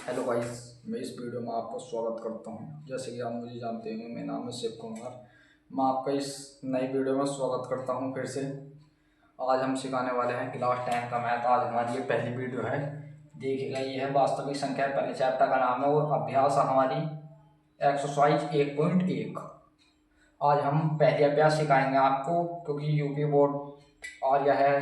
Hello guys, मैं इस video में आपका स्वागत करता हूं। जैसे कि आप मुझे जानते हैं, मेरा नाम है शिव कुमार। मैं आपका इस नई वीडियो में स्वागत करता हूं फिर से। आज हम सिखाने वाले हैं क्लास 10 का मैथ। आज हमारी ये पहली वीडियो है। देखिएगा, ये है वास्तविक संख्या, पहले चैप्टर का नाम है और अभ्यास हमारी एक्सरसाइज 1.1। आज हम पहले अभ्यास सिखाएंगे आपको, क्योंकि यूपी बोर्ड आ गया है।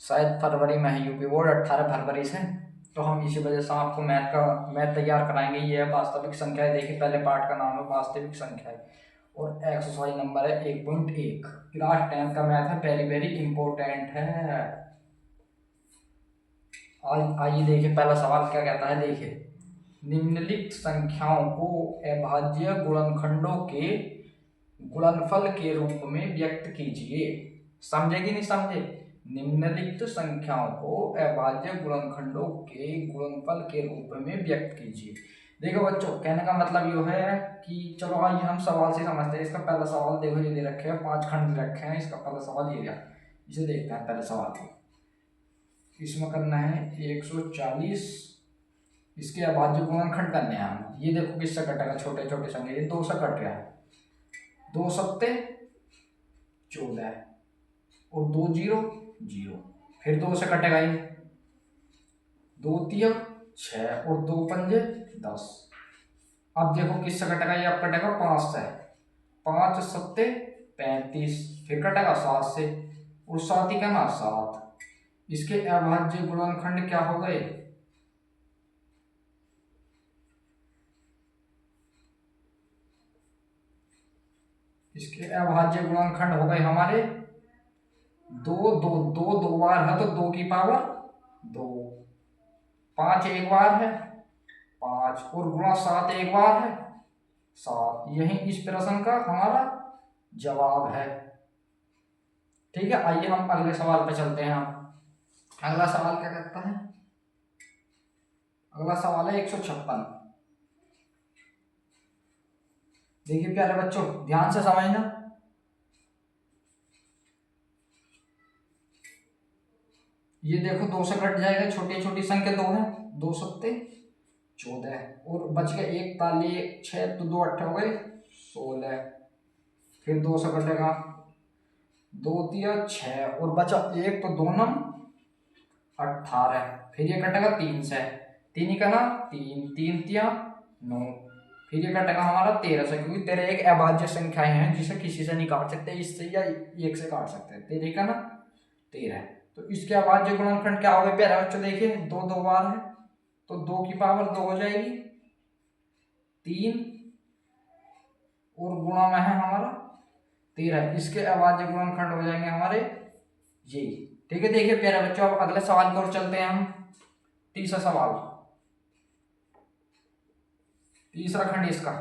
शायद फरवरी में है यूपी बोर्ड, 18 फरवरी से। तो हम इसी वजह से आपको मैथ तैयार कराएंगे। ये है वास्तविक संख्या है। देखिए, पहले पार्ट का नाम है वास्तविक संख्या है और एक्सरसाइज नंबर है 1.1। क्लास 10 का मैथ है, वेरी वेरी इंपॉर्टेंट है। आज आइए देखिए, पहला सवाल क्या कहता है। देखिए, निम्नलिखित संख्याओं को अभाज्य गुणनखंडों के गुणनफल के रूप में व्यक्त कीजिए। समझे कि नहीं समझे? निम्नलिखित संख्याओं को अभाज्य गुणनखंडों के गुणनफल के रूप में व्यक्त कीजिए। देखो बच्चों, कहने का मतलब ये है कि चलो आइए हम सवाल से समझते हैं। इसका पहला सवाल देखो, ये दे रखे हैं, 5 खंड दे रखे हैं। इसका पहला सवाल ये गया, इसे देखते हैं पहले सवाल को। इसमें करना है 140, इसके अभाज्य गुणनखंड करने हैं हम। ये देखो किससे कटेगा, छोटे छोटे संख्या, ये 2 से कट रहा है। 2 सत्ते 14 और 2 जीरो 0, फिर 2 से कटेगा ये, 2 तिया 6 और 2 पंजे 10। अब देखो किससे कटेगा, ये अब कटेगा 5 से। 5 सत्ते 35, फिर कटेगा 7 से और 7 ही का ना 7। इसके अभाज्य गुणनखंड क्या हो गए? इसके अभाज्य गुणनखंड हो गए हमारे 2 2 2 2 बार है तो 2 की पावर 2, 5 एक बार है 5 और गुणा 7 एक बार है 7। यही इस प्रश्न का हमारा जवाब है। ठीक है, आइए हम अगले सवाल पे चलते हैं। अगला सवाल क्या कहता है? अगला सवाल है 156। देखिए प्यारे बच्चों, ध्यान से समझना। ये देखो 2 से कट जाएगा, छोटी छोटी संख्या 2 है, 2 सत्ते 14 और बच गए 1 ताली 6 तो 2 8 हो गए 16। फिर 2 से कटेगा 2 तिया 6 और बचा 1 तो 2 नम 18। फिर ये कटेगा 3 से, 3 ही का ना 3 3 तिया 9। फिर ये कटेगा हमारा 13 से, क्योंकि 13 एक अभाज्य संख्याएं हैं जिसे किसी से नहीं काट सकते, इससे या 1 से काट सकते हैं। 13 का ना 13। तो इसके अभाज्य गुणनखंड क्या हो गए प्यारे बच्चों? देखिए 2 2 बार है तो 2 की पावर 2 हो जाएगी 3 और गुणा में है हमारा 13। इसके अभाज्य गुणनखंड हो जाएंगे हमारे ये। ठीक है, देखिए प्यारे बच्चों, अब अगले सवाल की ओर चलते हैं हम। तीसरा सवाल, तीसरा खंड इसका।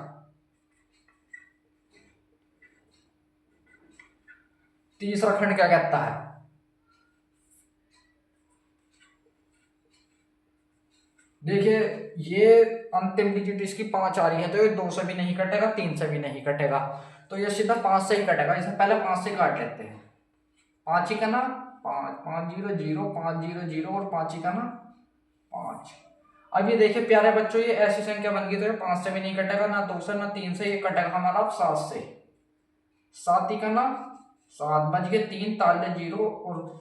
तीसरा खंड क्या कहता है? देखिए, ये अंतिम डिजिट इसकी 5 आ रही है, तो ये 2 से भी नहीं कटेगा, 3 से भी नहीं कटेगा, तो ये सीधा 5 से ही कटेगा। इसे पहले 5 से काट लेते हैं। 5 ही का ना 5, 5 0 0, 5 0 0 और 5 ही का ना 5। अब ये देखिए प्यारे बच्चों, ये ऐसी संख्या बन गई, तो ये 5 से भी नहीं कटेगा, ना 2 से ना 3 से। ये कटेगा हमारा अब 7 से। 7 ही का ना 7, बच गए 3 ताले 0 और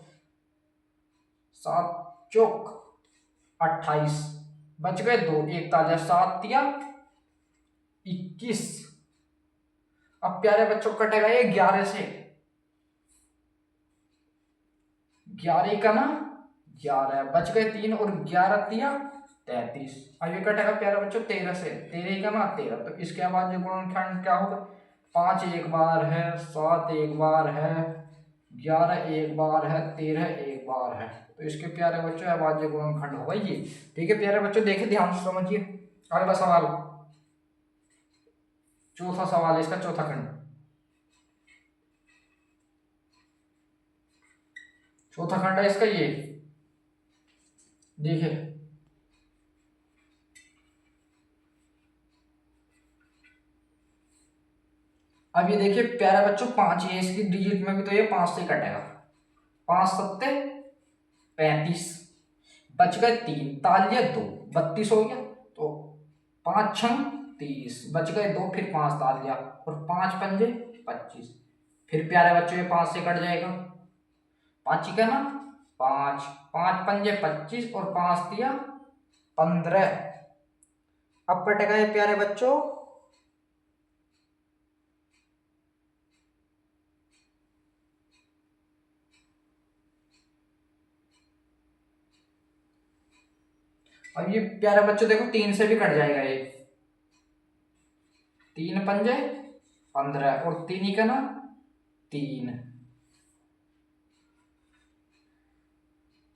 7 चौक 28, बच गए 2 1 ताजा 7 तिया 21। अब प्यारे बच्चों कटेगा ये 11 से। 11 का ना 11, बच गए 3 और 11 तिया 33। अब ये कटेगा प्यारे बच्चों 13 से। 13 का ना 13, तो इसके बाद जो गुणनखंड क्या होगा? 5 एक बार है, 7 एक बार है, 11 एक बार है, 13 एक बार है। तो इसके प्यारे बच्चों अभाज्य गुणनखंड होगा ये। ठीक है प्यारे बच्चों, देखिए ध्यान से समझिए। अगला सवाल, चौथा सवाल है इसका, चौथा खंड। चौथा खंड है इसका ये। देखिए अब ये देखिए प्यारे बच्चों, 5 है इसकी डिजिट में भी, तो ये 5 से कटेगा। 5 सत्ते 35, बच गए 3 तालिया 2, 32 हो गया। 5 छंग 30, बच गए 2, फिर 5 डाल दिया और 5 पंजे 25। फिर प्यारे बच्चों ये 5 से कट जाएगा, 5 ही का ना 5, 5 पंजे 25 और 5 दिया 15। अब कटेगा ये प्यारे बच्चों 3 से भी कट जाएगा ये, 3 पंजे 15 और 3 ही का ना 3,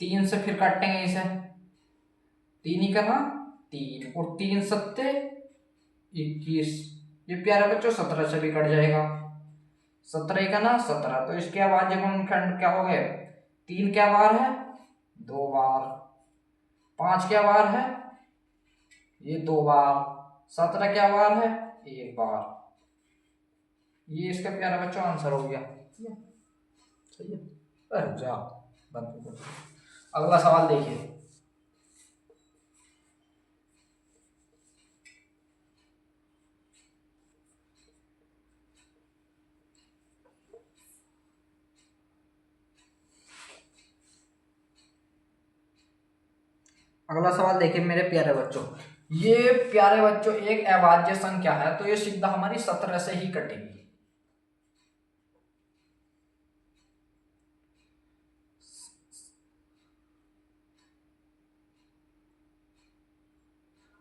3 से फिर काटेंगे इसे, 3 ही का ना 3 और 3 सत्ते 21। ये प्यारे बच्चों 17 से भी कट जाएगा, 17 का ना 17। तो इसके बाद जब हम खंड क्या हो गए, 3 क्या बार है 2 बार, 5 क्या बार है ये 2 बार, 17 क्या बार है 1 बार। ये इसका प्यारा बच्चों आंसर हो गया। सही है। अरे जा बंद कर। अगला सवाल देखिए, अगला सवाल देखिए मेरे प्यारे बच्चों। ये प्यारे बच्चों एक अभाज्य संख्या है, तो ये सीधा हमारी 17 से ही कटेगी।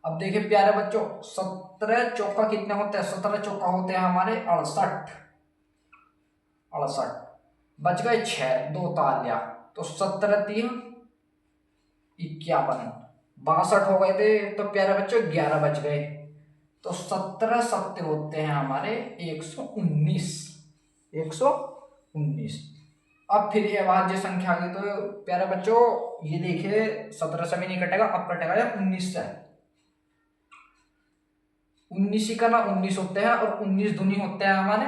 अब देखिए प्यारे बच्चों 17 चौका कितने होते हैं, 17 चौका होते हैं हमारे 68, 68 बच गए 6, 2 तालिया, तो 17 3 51, 62 हो गए थे, तो प्यारे बच्चों 11 बच गए, तो 17 सत्ते होते हैं हमारे 119, 119। अब फिर ये अभाज्य संख्या आ गई, तो प्यारे बच्चों ये देखिए 17 से भी नहीं कटेगा, अब कटेगा या 19 से, 19 ही का ना 19 होते हैं और 19 दूनी होते हैं हमारे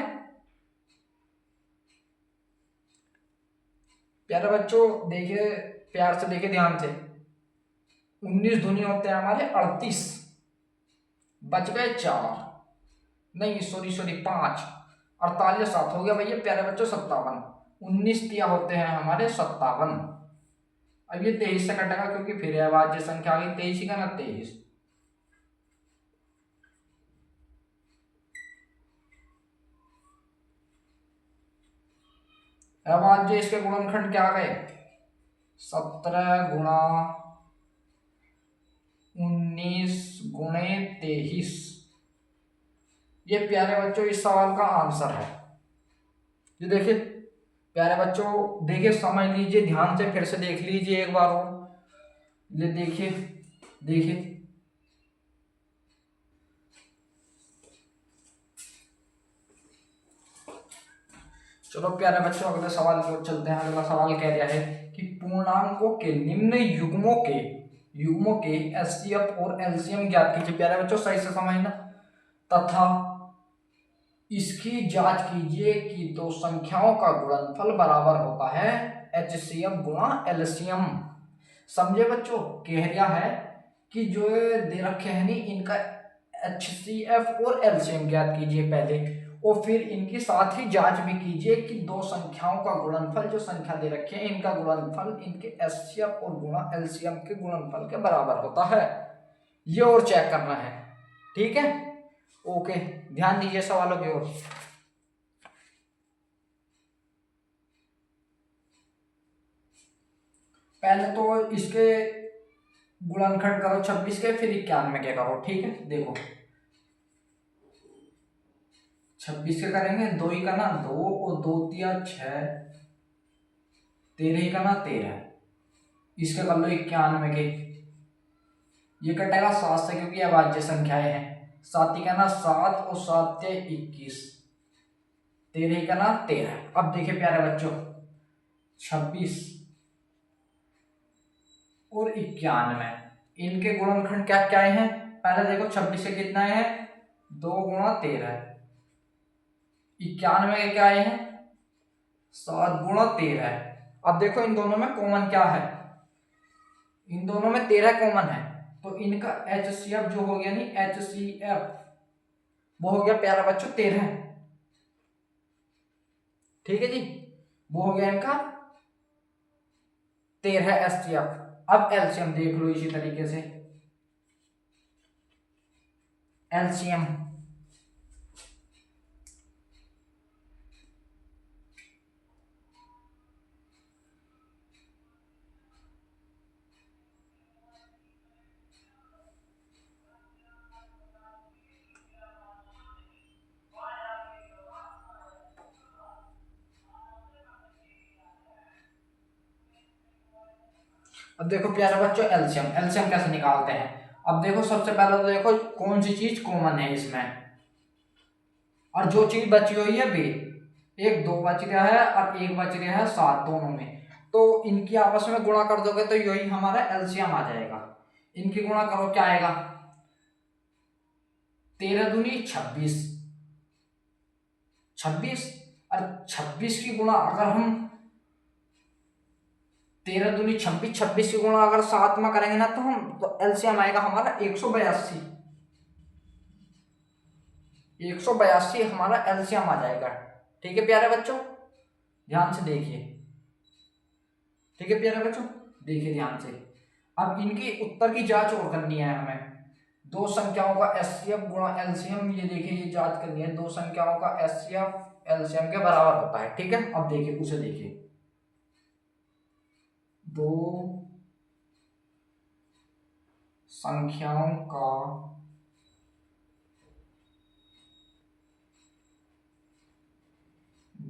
प्यारे बच्चों, देखिए प्यार से देखिए ध्यान से, 19 दूनी होते हैं हमारे 38, बच गए 4, नहीं सॉरी 5, 48 7 हो गया भैया प्यारे बच्चों 57, 19 दिया होते हैं हमारे 57। अब ये 23 से कटेगा क्योंकि फिर अभाज्य संख्या आ गई, 23 का ना 23। अभाज्य इसके गुणनखंड क्या आ गए, 17 गुणा 19 गुणे 23। ये प्यारे बच्चों इस सवाल का आंसर है। ये देखिए प्यारे बच्चों, देखिए समझ लीजिए ध्यान से, फिर से देख लीजिए एक बार और, ये देखिए देखिए चलो प्यारे बच्चों अगले सवाल की ओर चलते हैं। अगला सवाल कह रहा है कि पूर्णांकों के निम्न युग्मों के एचसीएफ और एलसीएम ज्ञात कीजिए। प्यारे बच्चों सही से समझना, तथा इसकी जांच कीजिए कि दो संख्याओं का गुणनफल बराबर होता है एचसीएफ गुणा एलसीएम। समझे बच्चों, कह रहा है कि जो दे रखे हैं नहीं इनका एचसीएफ और एलसीएम ज्ञात कीजिए पहले, और फिर इनकी साथ ही जांच भी कीजिए कि दो संख्याओं का गुणनफल, जो संख्या दे रखे हैं इनका गुणनफल इनके एचसीएफ और गुणा एलसीएम के गुणनफल के बराबर होता है, ये और चेक करना है। ठीक है, ओके, ध्यान दीजिए सवालों की ओर। पहले तो इसके गुणनखंड करो 26 के, फिर 91 के करो। ठीक है, देखो 26 के करेंगे, 2 ही का ना 2 और 2 तिया 6, 13 ही का ना 13, इसके कर लो 91 के, ये कटेगा 7 से क्योंकि अभाज्य संख्याएं हैं, 7 ही का ना 7 और 7 तिया 21, 13 ही का ना 13। अब देखिए प्यारे बच्चों 26 और 91 इनके गुणनखंड क्या क्या हैं। पहले देखो 26 से कितना है 2 गुणा 13, 91 के क्या आए हैं 7 गुणा 13। अब देखो इन दोनों में कॉमन क्या है, इन दोनों में 13 कॉमन है, तो इनका HCF जो हो गया नहीं, HCF वो हो गया प्यारा बच्चों 13। ठीक है जी, वो हो गया इनका 13 HCF। अब एलसीएम देख लो इसी तरीके से, एलसीएम अब देखो प्यारे बच्चों, एलसीएम एलसीएम कैसे निकालते हैं। अब देखो सबसे पहले तो देखो कौन सी चीज कॉमन है इसमें, और जो चीज बची हुई है बे, एक 2 बच गया है और एक बच गया है 7 दोनों में, तो इनकी आपस में गुणा कर दोगे तो यही हमारा एलसीएम आ जाएगा। इनकी गुणा करो, क्या आएगा, 13 दूनी 26, 26 और 26 की गुणा अगर हम 13 दूनी 26, 26 की गुणा अगर 7 में करेंगे ना तो हम तो एलसीएम आएगा हमारा 182। 182 हमारा एलसीएम आ जाएगा। ठीक है प्यारे बच्चों, ध्यान से देखिए। ठीक है प्यारे बच्चों, देखिए ध्यान से। अब इनकी उत्तर की जांच और करनी है हमें। दो संख्याओं का एचसीएफ गुणा एलसीएम, ये देखिए ये जांच करनी है। दो संख्याओं का एचसीएफ एलसीएम के बराबर होता है। ठीक है, अब देखिए उसे देखिए। दो संख्याओं का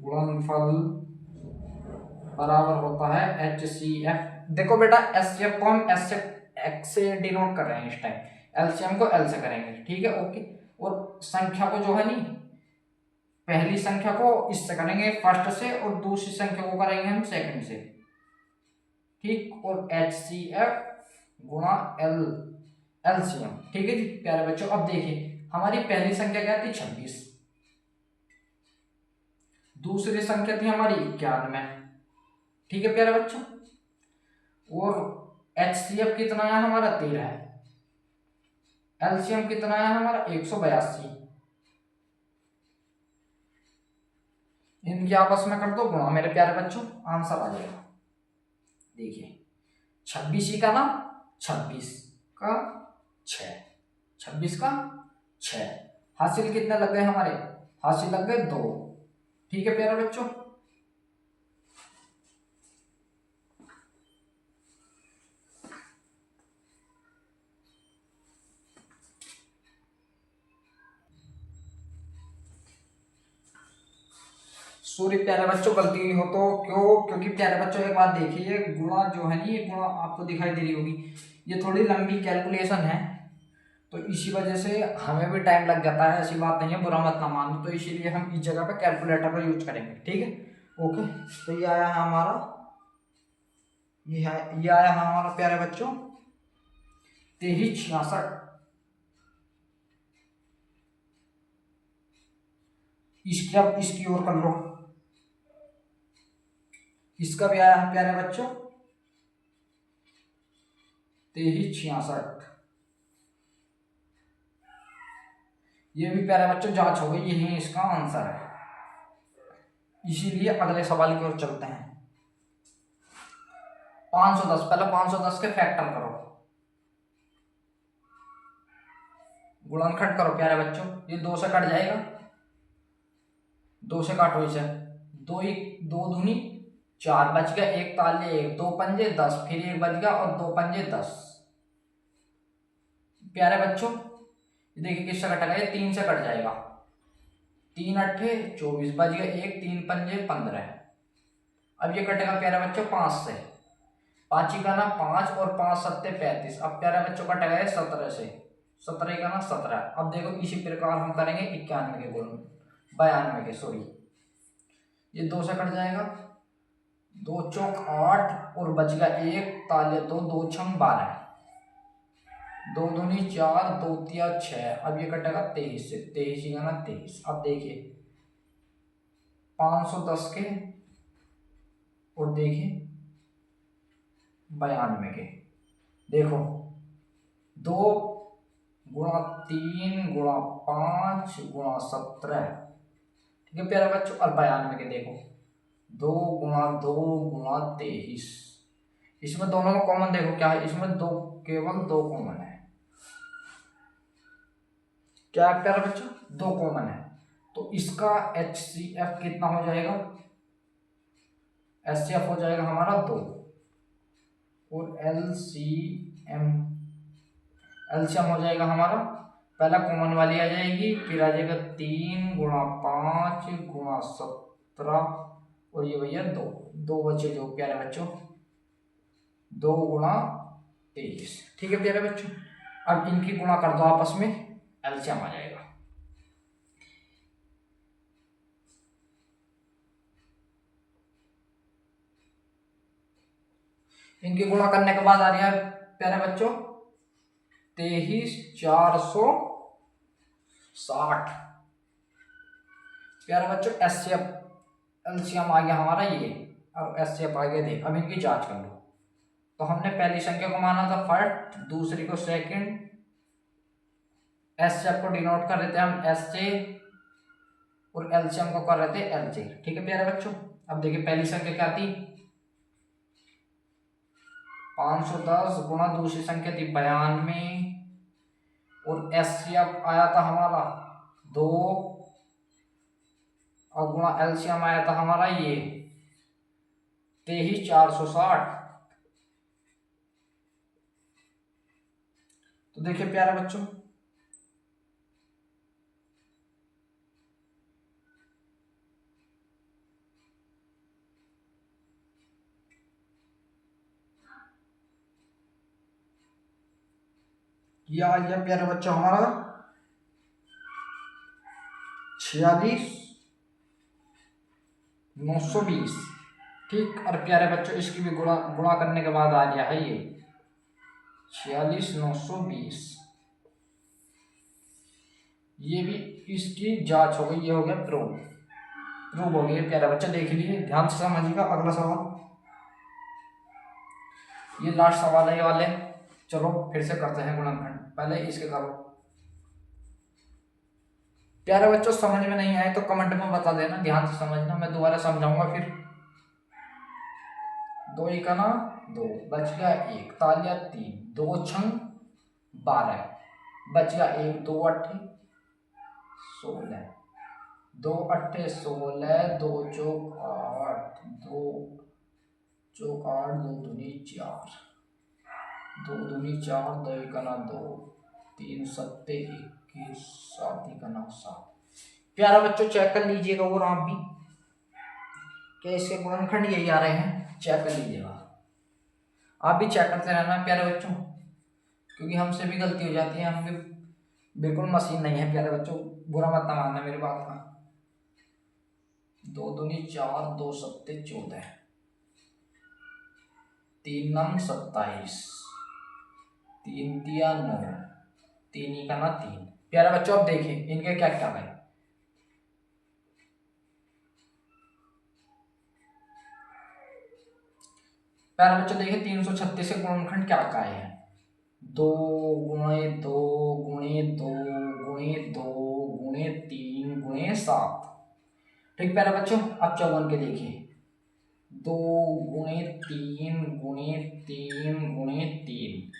गुणनफल बराबर होता है HCF। देखो बेटा एचसीएफ को हम एच से डिनोट कर रहे हैं इस टाइम, एलसीएम को एल से करेंगे। ठीक है, ओके। और संख्या को जो है नी, पहली संख्या को इससे करेंगे फर्स्ट से, और दूसरी संख्या को करेंगे हम सेकंड से। ठीक, और HCF गुणा एल एलसीएम। ठीक है जी प्यारे बच्चों, अब देखिए हमारी पहली संख्या क्या थी 26, दूसरी संख्या थी हमारी 91। ठीक है प्यारे बच्चों, और HCF कितना है हमारा 13 है, एलसीएम कितना है हमारा 182। इनके आपस में कर दो गुणा मेरे प्यारे बच्चों, आंसर आ जाएगा। देखिए 26 का ना 26 का 6, 26 का 6, हासिल कितने लग गए हमारे, हासिल लग गए 2। ठीक है प्यारे बच्चों, सॉरी प्यारे बच्चों गलती हुई हो तो, क्योंकि प्यारे बच्चों एक बात देखिए, गुणा जो है नी, ये गुणा आपको दिखाई दे रही होगी, ये थोड़ी लंबी कैलकुलेशन है, तो इसी वजह से हमें भी टाइम लग जाता है। ऐसी बात नहीं है, बुरा मत ना मानो, तो इसीलिए हम इस जगह पे कैलकुलेटर का यूज करेंगे। ठीक है, ओके। तो ये आया है हमारा, ये आया है हमारा प्यारे बच्चों 2366। इसकी अब इसकी ओर कर लो, इसका भी आया है प्यारे बच्चों 2366। ये भी प्यारे बच्चों जांच हो गई, यही इसका आंसर है। इसीलिए अगले सवाल की ओर चलते हैं। 510, पहले 510 के फैक्टर करो, गुणनखंड करो प्यारे बच्चों। ये 2 से कट जाएगा, 2 से काटो इसे, 2 दूनी 4 बच गया, एक ताले 1, 2 पंजे 10, फिर 1 बच गया और 2 पंजे 10। प्यारे बच्चों देखिए किससे कटेगा, ये 3 से कट जाएगा, 3 अट्ठे 24 बच गया, 1 3 पंजे 15। अब ये कटेगा प्यारे बच्चों 5 से, 5 का ना 5 और 5 सत्ते 35। अब प्यारे बच्चों कटेगा ये 17 से, 17 का ना 17। अब देखो इसी प्रकार हम करेंगे 91 के गुण, 92 के, सॉरी, ये 2 से कट जाएगा, 2 चौक 8 और बच गया 1 ताले 2, 2 छम 12, 2 दूनी 4, 2 तिया 6। अब ये कटेगा 23 से, 23 का ना 23। अब देखिए 510 के और देखिए 92 के, देखो 2 गुणा 3 गुणा 5 गुणा 17। ठीक है प्यारे बच्चों। और 92 के देखो 2 गुणा 2 गुणा 23। इसमें दोनों में कॉमन देखो क्या है, इसमें दो केवल 2 कॉमन है। क्या है प्यारे बच्चों, 2 कॉमन है। तो इसका HCF कितना हो जाएगा, HCF हो जाएगा हमारा 2। और LCM हो जाएगा हमारा, पहला कॉमन वाली आ जाएगी, फिर आ जाएगा 3 गुणा 5 गुणा 17 और ये भैया 2 2 बचे जो प्यारे बच्चों 2 गुणा 23। ठीक है प्यारे बच्चों। अब इनकी गुणा कर दो आपस में, एलसीएम आ जाएगा। इनकी गुणा करने के बाद आ रही है प्यारे बच्चों 23,460। प्यारे बच्चों एलसीएम आ गया हमारा ये, और एचसीएफ आ गया देख। अब इनकी जांच कर लो। तो हमने पहली संख्या को माना था फर्स्ट, दूसरी को सेकंड, एचसीएफ को डिनोट कर रहे थे हम एसजे और एलसीएम को कर रहे थे एलजे। ठीक है प्यारे बच्चों। अब देखिए पहली संख्या क्या थी 510 गुणा दूसरी संख्या थी 92 और एचसीएफ आया था हमारा 2 और गुणा एलसीएम आया था हमारा ये 23,460। तो देखिए प्यारे बच्चों ये आ गया प्यारे बच्चों हमारा 46,920। ठीक। और प्यारे बच्चों इसकी भी गुणा करने के बाद आ गया है ये 46,920। ये भी इसकी जांच हो गई, ये हो गया प्रूव हो गई प्यारे बच्चा। देख लीजिए ध्यान से समझिएगा। अगला सवाल, ये लास्ट सवाल है ये वाले। चलो फिर से करते हैं गुणनखंड, पहले इसके करो। प्यारे बच्चों समझ में नहीं आए तो कमेंट में बता देना, ध्यान से समझना, मैं दोबारा समझाऊंगा फिर। 2 का ना 2 बच गया 1, तालिया 3, 2 छंग 12 बच गया 1, 2 अट्ठे 16, 2 अट्ठे 16, 2 चौक 8, 2 चौक 8, 2 दूनी 4, 2 दूनी 4, 2 का ना 2, 3 सत्ते 21, 7 का ना 7। प्यारा बच्चों चेक कर लीजिएगा और आप भी क्या इसके गुणनखंड यही आ रहे हैं, चेक कर लीजिएगा। आप भी चेक करते रहना प्यारे बच्चों, क्योंकि हमसे भी गलती हो जाती है, हम भी बिल्कुल मशीन नहीं है प्यारे बच्चों, बुरा मत मानना मेरी बात का। 2 दूनी 4, 2 सत्ते 14, 3 नम 27, 3 तिया 9, 3 का ना 3। प्यारे बच्चों अब देखिए इनके क्या क्या है। प्यारे बच्चों देखिए 336 के गुणनखंड क्या क्या है, 2 गुणे 2 गुणे 2 गुणे 2 गुणे 3 गुणे 7। ठीक प्यारे बच्चों। अब 54 के देखिए 2 गुणे 3 गुणे 3 गुणे 3।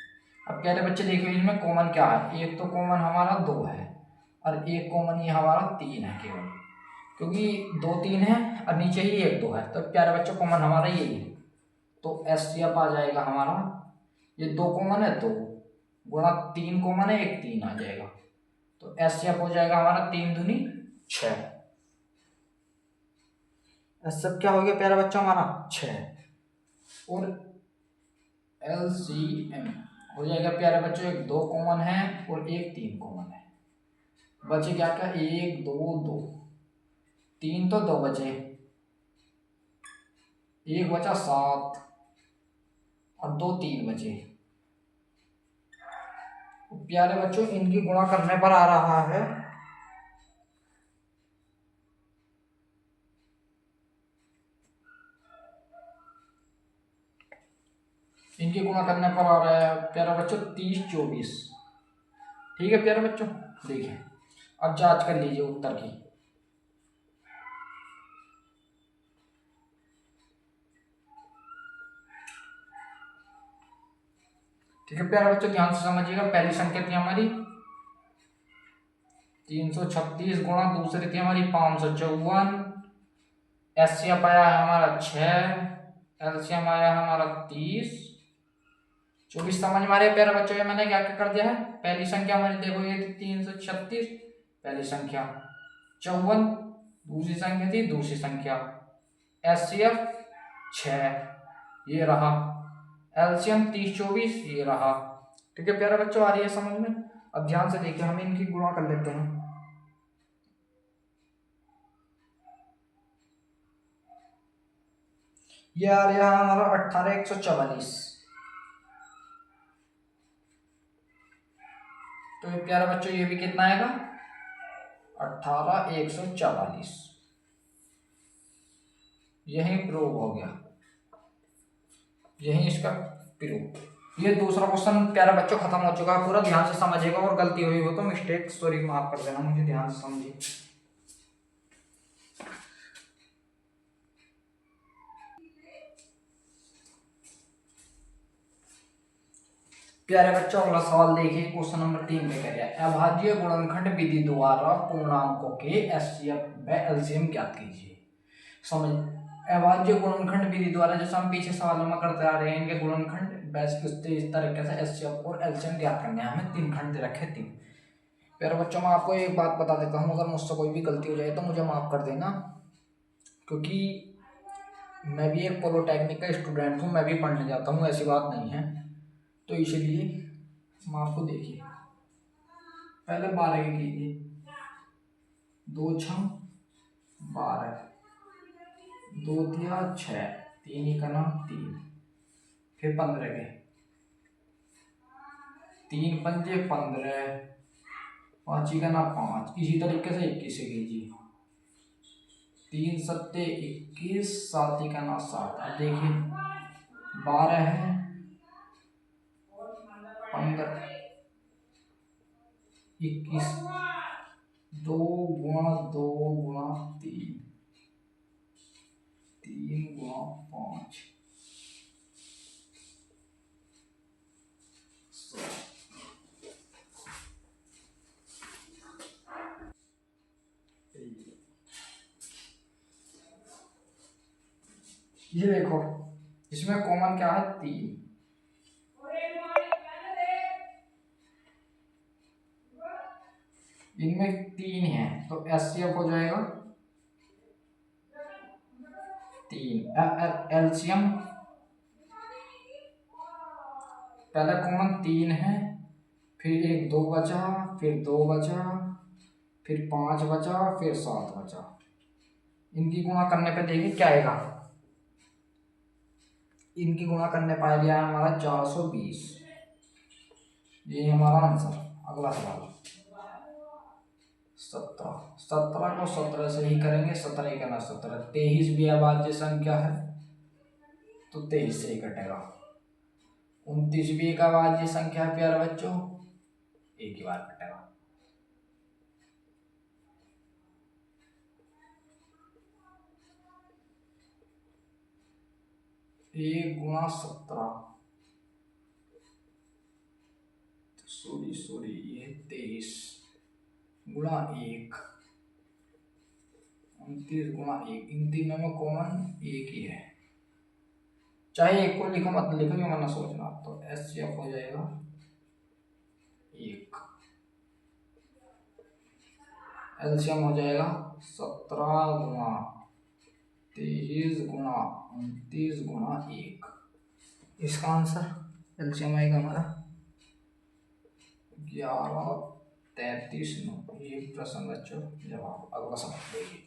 अब प्यारे बच्चे देखिए इसमें कॉमन क्या है, एक तो कॉमन हमारा 2 है और एक कॉमन ये हमारा 3 है केवल, क्योंकि 2 3 है और नीचे ही 1 2 है। तो प्यारे बच्चों कॉमन हमारा यही है, तो एचसीएफ आ जाएगा हमारा, ये 2 कॉमन है 2 गुणा 3 कॉमन है 1 3 आ जाएगा। तो एचसीएफ हो जाएगा हमारा 3 दूनी 6। एचसीएफ क्या हो गया प्यारा बच्चा हमारा 6। और एलसीएम हो जाएगा प्यारे बच्चों, एक 2 कॉमन है और एक 3 कॉमन है, बचे क्या क्या 1 2 2, 3 तो 2 बचे, 1 बचा 7 और 2 3 बचे। प्यारे बच्चों इनकी गुणा करने पर आ रहा है इनकी गुणा करने पर आ रहा है प्यारे बच्चों 30-24। ठीक है प्यारे बच्चों, देखिए अब जांच कर लीजिए उत्तर की। ठीक है प्यारे बच्चों, ध्यान से समझिएगा। पहली संख्या थी हमारी 336 गुणा दूसरी थी हमारी 554। एचसीएफ आया है हमारा 6, एलसीएम आया है हमारा 30, 24 समझ में आ रहा है प्यारे बच्चों। ये मैंने क्या क्या कर दिया है, पहली संख्या हमारी देखो ये थी 336, पहली संख्या 54, दूसरी संख्या थी दूसरी संख्या, एचसीएफ 6 ये रहा, एलसीएम 30-24 ये रहा। ठीक है प्यारे बच्चों, आ रही है समझ में। अब ध्यान से देखिए, हम इनकी गुणा कर लेते हैं। ये आ रहा है हमारा 18,144। तो ये प्यारे बच्चों ये भी कितना आएगा 18,144। यही प्रूव हो गया, यही इसका प्रूफ। ये दूसरा क्वेश्चन प्यारे बच्चों खत्म हो चुका है पूरा। ध्यान से समझिएगा, और गलती हुई हो तो मिस्टेक सॉरी माफ कर देना मुझे, ध्यान से समझिए। प्यारे बच्चों अगला सवाल देखिए, क्वेश्चन नंबर 3 पे कह रहा है अभाज्य गुणनखंड विधि द्वारा पूर्णांकों के एचसीएफ व एलसीएम ज्ञात कीजिए। समझ, अभाज्य गुणनखंड विधि द्वारा, जैसे हम पीछे सवालों में करते आ रहे हैं, इनके गुणनखंड इस तरीके से एचसीएफ और एलसीएम ज्ञात करने हैं। हमें 3 खंड दे रखे 3। प्यारे बच्चों मैं आपको एक बात बता देता हूँ, अगर मुझसे कोई भी गलती हो जाए तो मुझे माफ कर देना, क्योंकि मैं भी एक पॉलिटेक्निक का स्टूडेंट हूँ, मैं भी पढ़ने जाता हूँ, ऐसी बात नहीं है। तो इसलिए हम आपको देखिए, पहले 12 की कीजिए, 2 6 12, 2 तिया 6, 3 ही करना 3, फिर 15 के 3 पंजे 15, 5 ही करना 5, इसी तरीके से 21 से कीजिए, 3 सत्ते 21, 7 ही करना 7। अब देखिए 12 है 15 21, 2 गुणा 2 गुणा 3, 3 गुणा 5, ये देखो इसमें कॉमन क्या है 3, इनमें 3 है तो एचसीएफ हो जाएगा 3, एलसीएम पहले कॉमन 3 है, फिर 1 2 बचा, फिर 2 बचा, फिर 5 बचा, फिर 7 बचा। इनकी गुणा करने पे देखिए क्या आएगा, इनकी गुणा करने पर आ गया हमारा 420। ये हमारा आंसर। अगला सवाल 17 को 17 से ही करेंगे, 17 ही करना 17, 23 भी अभाज्य संख्या है तो 23 से ही कटेगा। 29 भी एक अभाज्य संख्या है प्यारे बच्चों, एक ही बार कटेगा। एक गुणा 17 सॉरी ये 23 गुणा 1, 29 गुणा 1, इन तीनों में कॉमन एक ही है, चाहे एक को लिखो मत लिखो, ये मत सोचना। तो एचसीएफ हो जाएगा 1, एलसीएम हो जाएगा 17 गुणा 23 गुणा 29 गुणा 1। इसका आंसर एलसीएम आएगा हमारा 11 33 9। ये प्रश्न बच्चों जवाब। अगला सवाल देखिए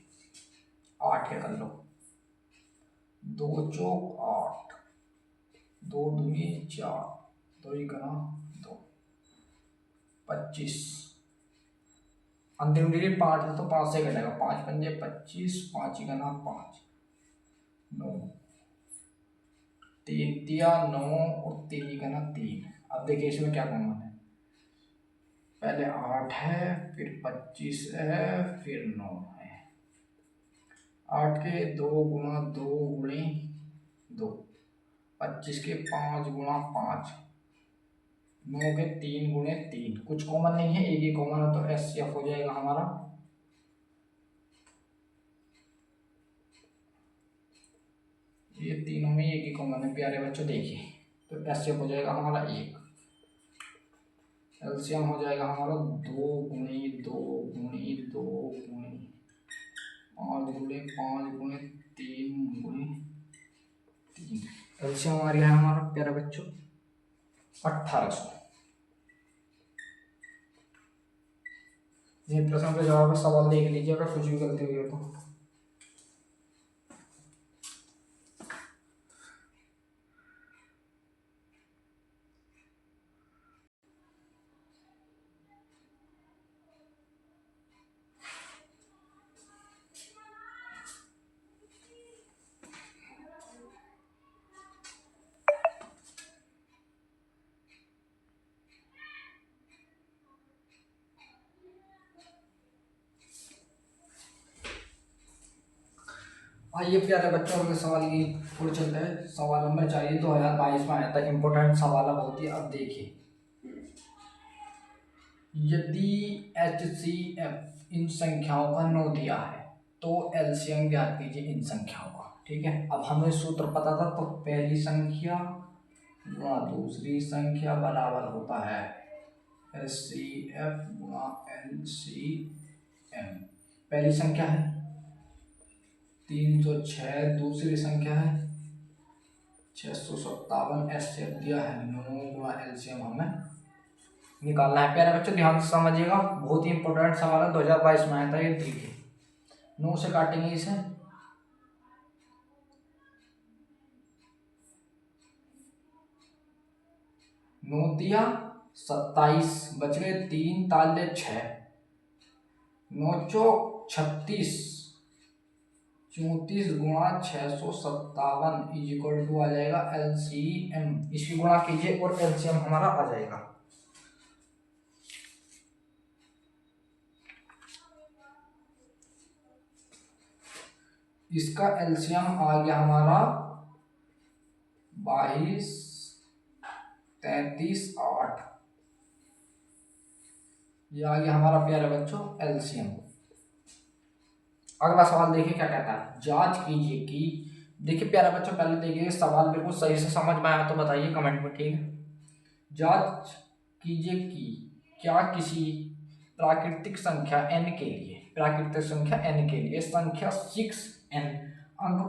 8 है कर लो, 2 चौक 8, 2 दूनी 4, 2 ही करा 2, 25। अंतिम डिजिट 5 है तो 5 से घटेगा, 5 पंजे 25, 5 ही करना 5, 9, 3 तिया 9 और 3 का ना 3। अब देखिए इसमें क्या कॉमन है, पहले 8 है, फिर 25 है, फिर 9 है। 8 के 2 गुणा 2 गुणे 2, 25 के 5 गुणा 5, 9 के 3 गुणे 3। कुछ कॉमन नहीं है, एक ही कॉमन है, तो एचसीएफ हो जाएगा हमारा। ये तीनों में एक ही कॉमन है प्यारे बच्चों, देखिए तो एचसीएफ हो जाएगा हमारा 1। एलसीएम हो जाएगा हमारा 2 गुणे 2 गुणे 2 गुणे 5 गुणे 5 गुणे 3 गुणे 3। एलसीएम आ गया है हमारा प्यारे बच्चों 1800। ये प्रश्न का जवाब है, सवाल देख लीजिए अगर कुछ भी गलती हुई है तो। आइए प्यारे बच्चों के सवाल की ओर चलते हैं। सवाल नंबर 4 2022 में आया था, इंपॉर्टेंट सवाल है बहुत ही। अब देखिए, यदि HCF इन संख्याओं का 9 दिया है तो एलसीएम ज्ञात कीजिए इन संख्याओं का। ठीक है, अब हमें सूत्र पता था, तो पहली संख्या गुणा दूसरी संख्या बराबर होता है HCF गुणा LCM। पहली संख्या है 306, दूसरी संख्या है 657, HCF दिया है 9 गुणा LCM हमें निकालना है। प्यारे बच्चों ध्यान से समझिएगा, बहुत ही इंपॉर्टेंट सवाल है, 2022 में आया था ये। देखिए 9 से काटेंगे इसे, 9 दिया 27, बच गए 3 ताले 6, 9 चौक 36, 34 गुणा 657 इज इक्वल टू आ जाएगा LCM। इसकी गुणा कीजिए और LCM हमारा आ जाएगा। इसका LCM आ गया हमारा 22, 33, 8। ये आ गया हमारा प्यारे बच्चों LCM। अगला सवाल देखिए क्या कहता है, जांच कीजिए कि, देखिए प्यारे बच्चों पहले देखिए सवाल बिल्कुल सही से समझ में आया तो बताइए कमेंट में। ठीक है, जांच कीजिए कि क्या किसी प्राकृतिक संख्या n के लिए, प्राकृतिक संख्या n के लिए संख्या 6n अंक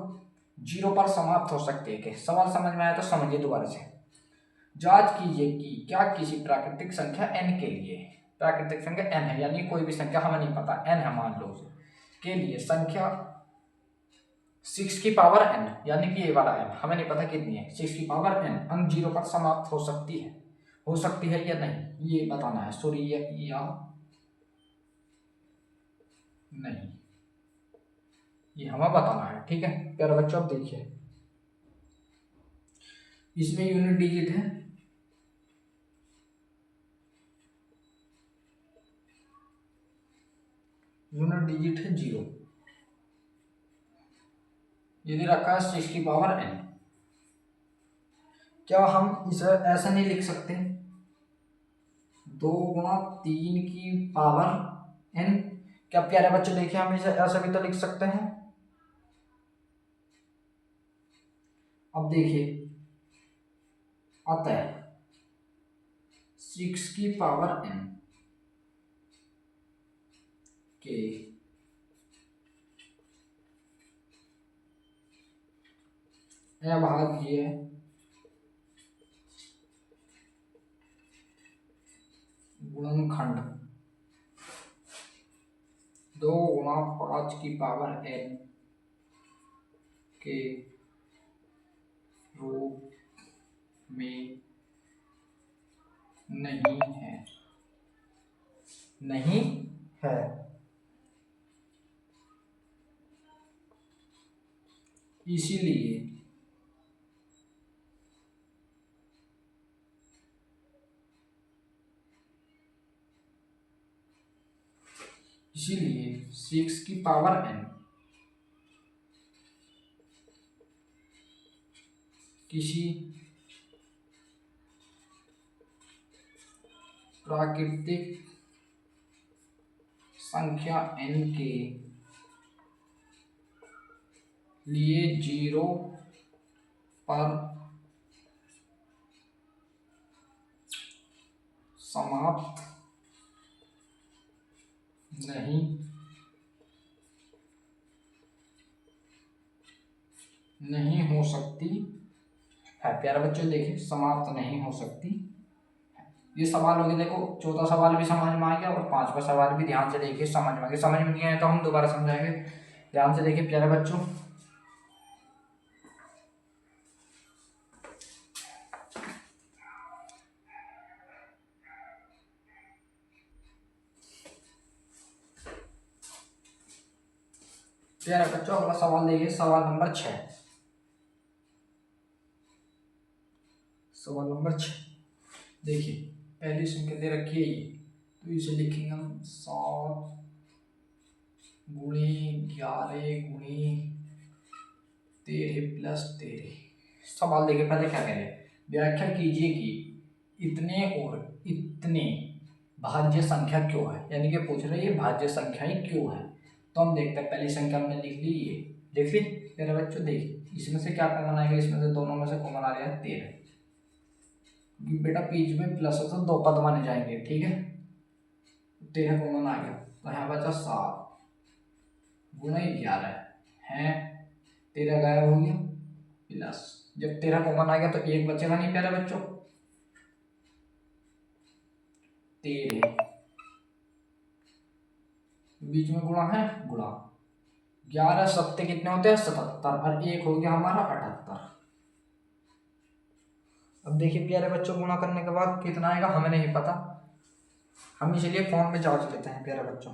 0 पर समाप्त हो सकती है। क्या सवाल समझ में आया तो समझिए दोबारा से। जांच कीजिए कि क्या किसी प्राकृतिक संख्या n के लिए, प्राकृतिक संख्या n है यानी कोई भी संख्या हमें नहीं पता, n है मान लो उसे, के लिए संख्या 6 की पावर n यानी कि ये वाला n हमें नहीं पता कितनी है, 6 की पावर n अंक 0 पर समाप्त हो सकती है या नहीं, ये बताना है। सॉरी या नहीं, ये हमें बताना है। ठीक है प्यारे बच्चों, अब देखिए इसमें यूनिट डिजिट है, यूनिट डिजिट है 0, यदि रखा है 6 की पावर n। क्या हम इसे ऐसा नहीं लिख सकते 2 गुणा 3 की पावर n? क्या प्यारे बच्चे देखिए हम इसे ऐसा भी तो लिख सकते हैं। अब देखिए अतः 6 की पावर n के अभाज्य गुणनखंड 2 गुणा 5 की पावर n के रूप में नहीं है। इसीलिए इसीलिए 6 की पावर n किसी प्राकृतिक संख्या n के लिए 0 पर समाप्त नहीं हो सकती है। प्यारे बच्चों देखिए, समाप्त नहीं हो सकती। ये सवाल हो गया, देखो चौथा सवाल भी समझ में आ गया और पांचवा सवाल भी ध्यान से देखिए, समझ में आ गया। समझ में नहीं आया तो हम दोबारा समझाएंगे, ध्यान से देखिए प्यारे बच्चों। प्यारे बच्चों अगला सवाल देखिए, सवाल नंबर 6। सवाल नंबर 6 देखिए, पहली संख्या दे रखी है ये, तो इसे लिखेंगे हम 7 गुणे 11 गुणे 13 प्लस 13। सवाल देखिए, पहले क्या करें, व्याख्या कीजिए कि इतने और इतने भाज्य संख्या क्यों है, यानी कि पूछ रहे ये भाज्य संख्याएं क्यों है। तो हम देखते हैं, पहली संख्या हमने लिख ली, ये देख ली मेरे बच्चों। देखिए इसमें से क्या कॉमन आएगा, इसमें से दोनों में से कॉमन आ रहा है 13। बेटा बीच में प्लस है तो दो पद माने जाएंगे, ठीक है। 13 कॉमन आ गया तो यहाँ बचा 7 गुणे 11 है, 13 गायब हो गया प्लस, जब 13 कॉमन आ गया तो एक बचेगा नहीं प्यारे बच्चों, 13 बीच में गुणा है, गुणा 11 सत्ते कितने होते हैं 77, और एक हो गया हमारा 78। अब देखिए प्यारे बच्चों, गुणा करने के बाद कितना आएगा हमें नहीं पता, हम इसलिए फॉर्म में जांच लेते हैं प्यारे बच्चों।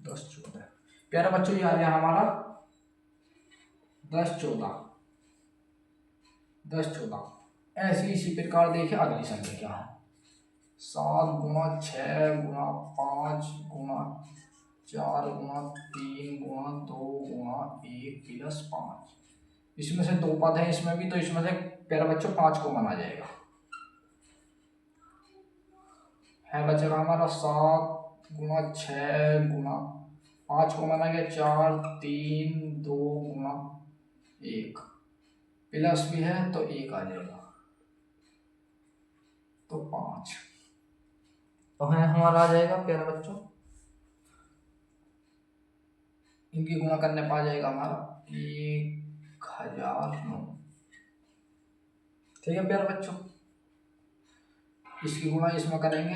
दस 14 प्यारे बच्चों, ये आ गया हमारा 10 14। ऐसे इसी प्रकार देखिए अगली संख्या क्या है, 7 गुणा 6 गुणा 5 गुणा 4 गुणा 3 गुणा 2 गुणा 1 प्लस 5। इसमें से दो पद है इसमें भी, तो इसमें से प्यारे बच्चों 5 को माना जाएगा, है बचेगा हमारा 7 गुणा 6 गुणा 5 को माना गया 4 3 2 गुणा 1 प्लस भी है तो 1 आ जाएगा, तो 5 तो है हमारा आ जाएगा प्यारे बच्चों। इनकी गुणा करने पा जाएगा हमारा 1009, ठीक है प्यारे बच्चों। इसकी गुणा इसमें करेंगे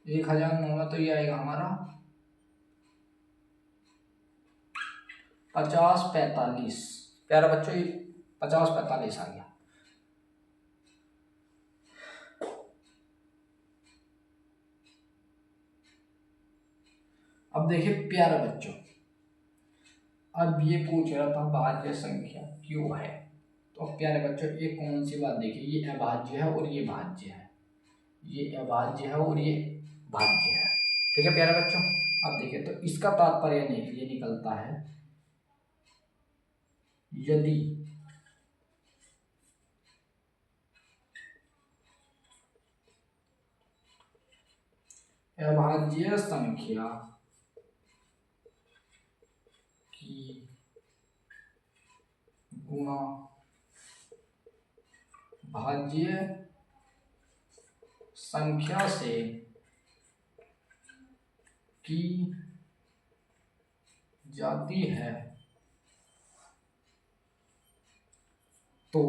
1009 में, तो ये आएगा हमारा 5045। प्यारे बच्चों ये 5045 आ गया। अब देखिए प्यारे बच्चों, अब ये पूछ रहा था भाज्य संख्या क्यों है, तो प्यारे बच्चों एक कौन सी बात देखिए, ये अभाज्य है और ये भाज्य है, ये अभाज्य है और ये भाज्य है, ठीक है प्यारे बच्चों। अब देखिए तो इसका तात्पर्य ये निकलता है, यदि अभाज्य संख्या की गुणा भाज्य संख्या से की जाती है तो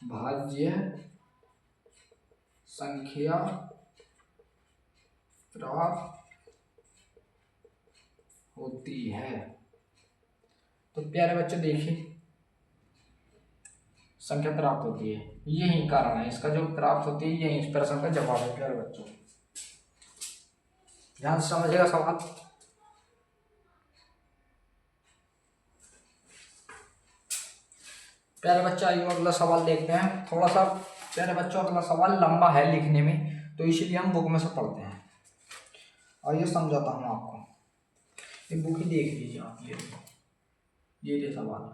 भाज्य संख्या प्राप्त होती है। तो प्यारे बच्चे देखिए, संख्या प्राप्त होती है, यही कारण है इसका, जो प्राप्त होती है यही इस प्रश्न का जवाब है प्यारे बच्चों। ध्यान से समझिएगा सवाल। प्यारे बच्चा आइए अगला सवाल देखते हैं। थोड़ा सा प्यारे बच्चों अगला सवाल लंबा है लिखने में, तो इसलिए हम बुक में से पढ़ते हैं। आइए समझाता हूँ आपको। ये बुक ही देख लीजिए आप, ये सवाल।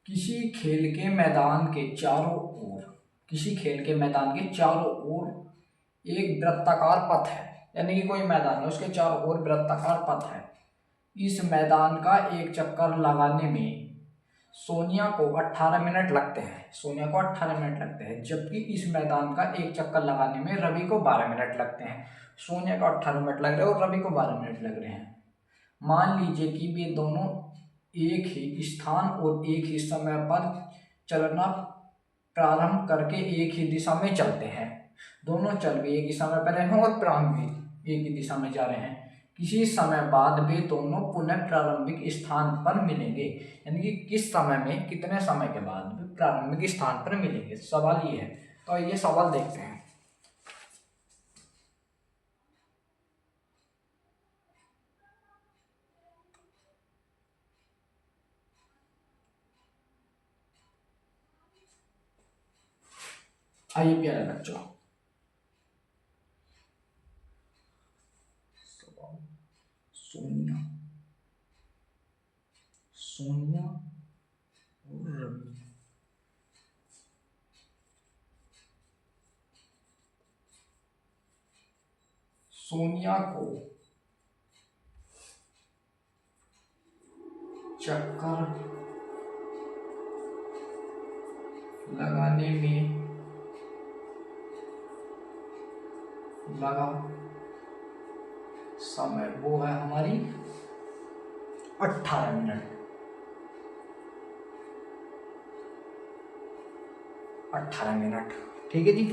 किसी खेल के मैदान के चारों ओर, किसी खेल के मैदान के चारों ओर एक वृत्ताकार पथ है, यानी कि कोई मैदान है उसके चारों ओर वृत्ताकार पथ है। इस मैदान का एक चक्कर लगाने में सोनिया को 18 मिनट लगते हैं, सोनिया को 18 मिनट लगते हैं, जबकि इस मैदान का एक चक्कर लगाने में रवि को 12 मिनट लगते हैं। सोनिया को 18 मिनट लग रहे हैं और रवि को 12 मिनट लग रहे हैं। मान लीजिए कि वे दोनों एक ही स्थान और एक ही समय पर चलना प्रारंभ करके एक ही दिशा में चलते हैं। दोनों चल भी एक ही समय पर हैं और प्रारंभ भी एक ही दिशा में जा रहे हैं। किसी समय बाद वे दोनों पुनः प्रारंभिक स्थान पर मिलेंगे, यानी कि किस समय में, कितने समय के बाद वे प्रारंभिक स्थान पर मिलेंगे, सवाल ये है। तो ये सवाल देखते हैं। आइए प्यारे बच्चों, सोनिया सोनिया और रवि, सोनिया को चक्कर लगाने में लगा समय वो है हमारी 18 मिनट। 18 मिनट, ठीक है जी।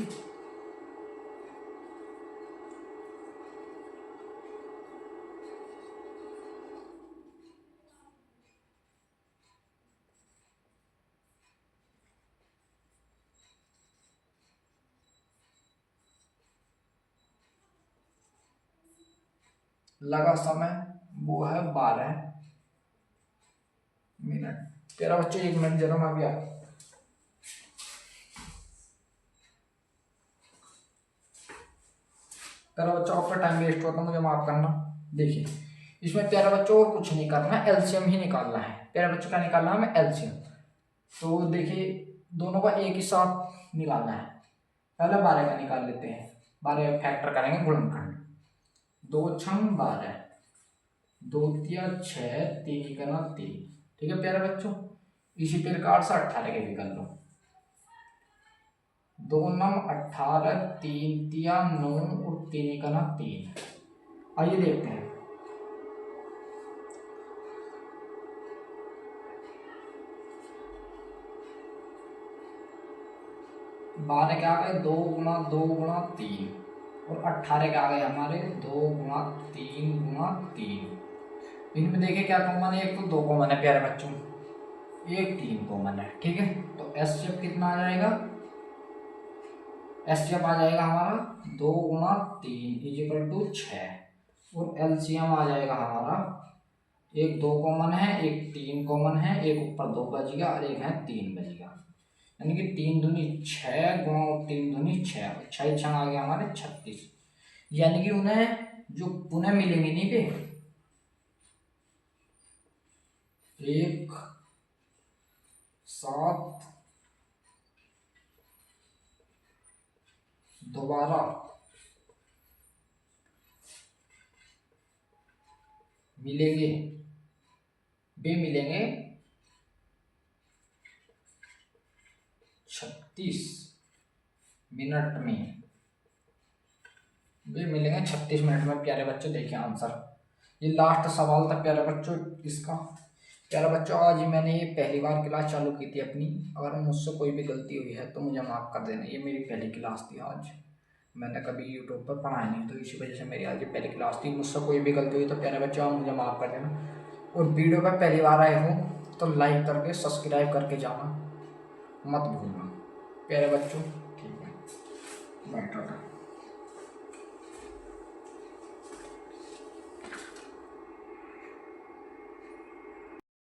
लगा समय वो है 12 मिनट। तेरा बच्चे 1 मिनट जरा मैं भी आ, तेरा बच्चा आपका टाइम वेस्ट होता, मुझे माफ करना। देखिए इसमें प्यारे बच्चों और कुछ नहीं करना, एलसीएम ही निकालना है। प्यारे बच्चों का निकालना है हमें एलसीएम। तो देखिए दोनों का एक ही साथ निकालना है। पहले 12 का निकाल लेते हैं, 12 फैक्टर करेंगे गुणनखंड। 2 छंग 12, 2 तिया 6, 3 का 3, ठीक है प्यारे बच्चों। इसी प्रकार से 18 के भी कर लो। 2 नम 18, 3 तिया 9 और 3 का 3। आइए देखते हैं। बारह के आ गए 2 गुणा 2 गुणा 3 और 18 के आ गए हमारे 2 गुणा 3 गुणा 3। इनमें देखिए क्या कॉमन है, एक तो 2 कॉमन है प्यारे बच्चों, एक 3 कॉमन है, ठीक है। तो एचसीएफ कितना आ जाएगा, एचसीएफ आ जाएगा हमारा 2 गुणा 3 इजिकल टू 6 और एलसीएम आ जाएगा हमारा, एक 2 कॉमन है, एक 3 कॉमन है, एक ऊपर 2 बच गया और एक है 3 बच गया, यानी कि 3 दूनी 6 गुणा 3 दूनी 6, 6 छंग आ गया हमारे 36। यानी कि उन्हें जो पुनः मिलेंगे नहीं पे, एक साथ दोबारा मिलेंगे, वे मिलेंगे 36 मिनट में, वे मिलेंगे 36 मिनट में। प्यारे बच्चों देखिए आंसर, ये लास्ट सवाल था प्यारे बच्चों इसका। प्यारे बच्चों आज ही मैंने ये पहली बार क्लास चालू की थी अपनी, अगर मुझसे कोई भी गलती हुई है तो मुझे माफ़ कर देना। ये मेरी पहली क्लास थी आज, मैंने कभी यूट्यूब पर पढ़ाया नहीं, तो इसी वजह से मेरी आज ये पहली क्लास थी। मुझसे कोई भी गलती हुई तो प्यारे बच्चों आप मुझे माफ़ कर देना। और वीडियो पर पहली बार आए हो तो लाइक करके सब्सक्राइब करके जाना मत भूलना प्यारे बच्चों, ठीक है, बाय टाटा।